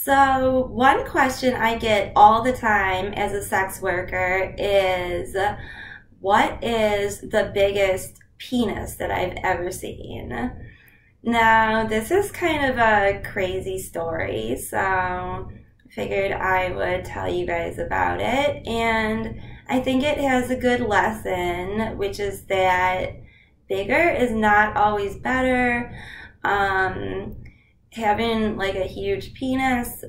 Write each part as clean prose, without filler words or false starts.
So, one question I get all the time as a sex worker is what is the biggest penis that I've ever seen? Now, this is kind of a crazy story, so I figured I would tell you guys about it. And I think it has a good lesson, which is that bigger is not always better. Having like a huge penis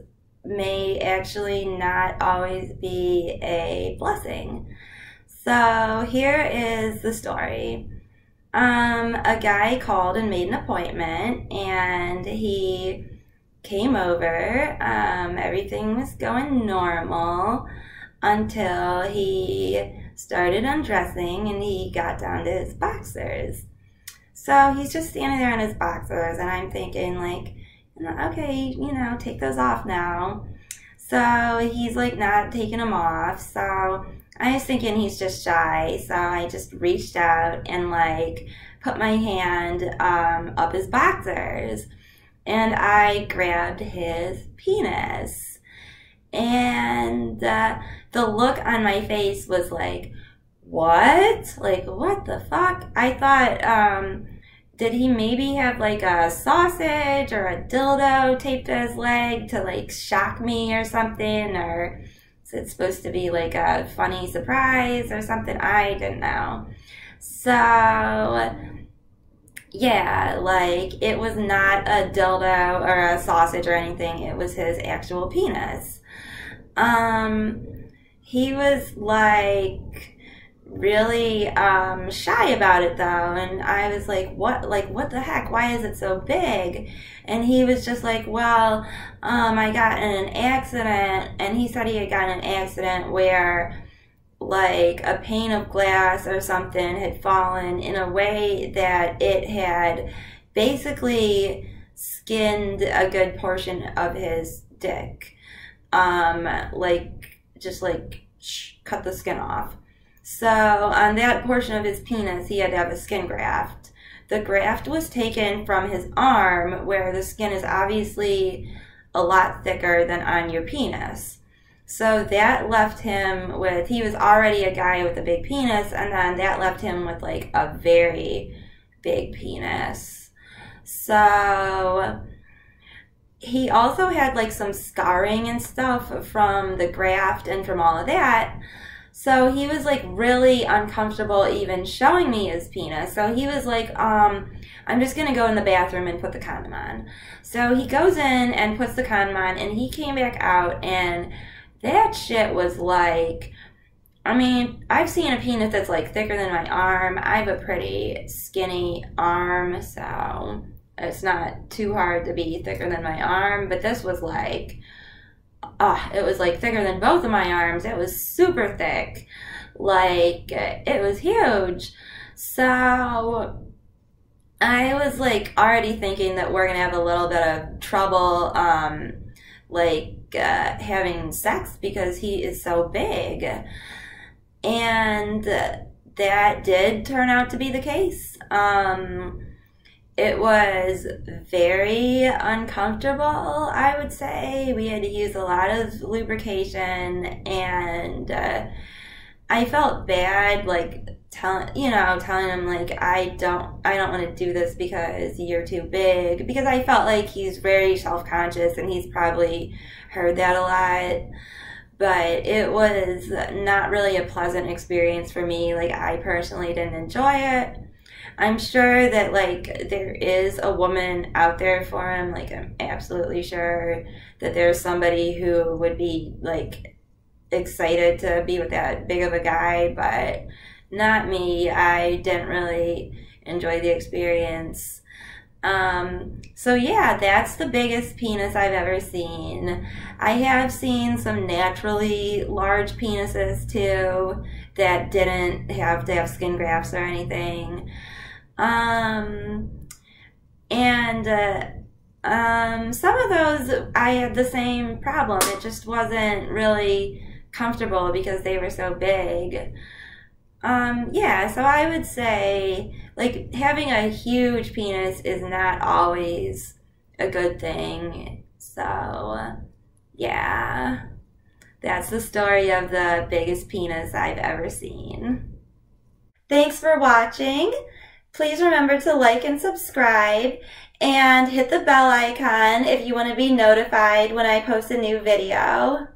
may actually not always be a blessing. So here is the story. A guy called and made an appointment, and he came over. Everything was going normal until he started undressing and he got down to his boxers. So he's just standing there in his boxers, and I'm thinking like, okay, take those off now. So he's like not taking them off. So I was thinking he's just shy. So I just reached out and like put my hand up his boxers, and I grabbed his penis. And the look on my face was like, what? Like, what the fuck? I thought, did he maybe have like a sausage or a dildo taped to his leg to like shock me or something? Or is it supposed to be like a funny surprise or something? I didn't know. So, yeah, like it was not a dildo or a sausage or anything. It was his actual penis. He was like really shy about it though, and I was like, what the heck, why is it so big? And he was just like, well, I got in an accident. And he said he had gotten an accident where like a pane of glass or something had fallen in a way that it had basically skinned a good portion of his dick, cut the skin off. So on that portion of his penis, he had to have a skin graft. The graft was taken from his arm, where the skin is obviously a lot thicker than on your penis. So that left him with, he was already a guy with a big penis, and then that left him with like a very big penis. So he also had like some scarring and stuff from the graft and from all of that. So he was like really uncomfortable even showing me his penis. So he was like, I'm just going to go in the bathroom and put the condom on. So he goes in and puts the condom on, and he came back out, and that shit was like, I mean, I've seen a penis that's like thicker than my arm. I have a pretty skinny arm, so it's not too hard to be thicker than my arm. But this was like, it was like thicker than both of my arms. It was super thick. Like, it was huge. So I was like already thinking that we're gonna have a little bit of trouble having sex because he is so big. And that did turn out to be the case. It was very uncomfortable, I would say. We had to use a lot of lubrication, and I felt bad, like telling him like I don't want to do this because you're too big, because I felt like he's very self-conscious and he's probably heard that a lot. But it was not really a pleasant experience for me. Like, I personally didn't enjoy it. I'm sure that, like, there is a woman out there for him. Like, I'm absolutely sure that there's somebody who would be, like, excited to be with that big of a guy, but not me. I didn't really enjoy the experience. So yeah, that's the biggest penis I've ever seen. I have seen some naturally large penises too that didn't have to have skin grafts or anything. Some of those I had the same problem. It just wasn't really comfortable because they were so big. Yeah, so I would say, like, having a huge penis is not always a good thing. So, Yeah, that's the story of the biggest penis I've ever seen. Thanks for watching. Please remember to like and subscribe and hit the bell icon if you want to be notified when I post a new video.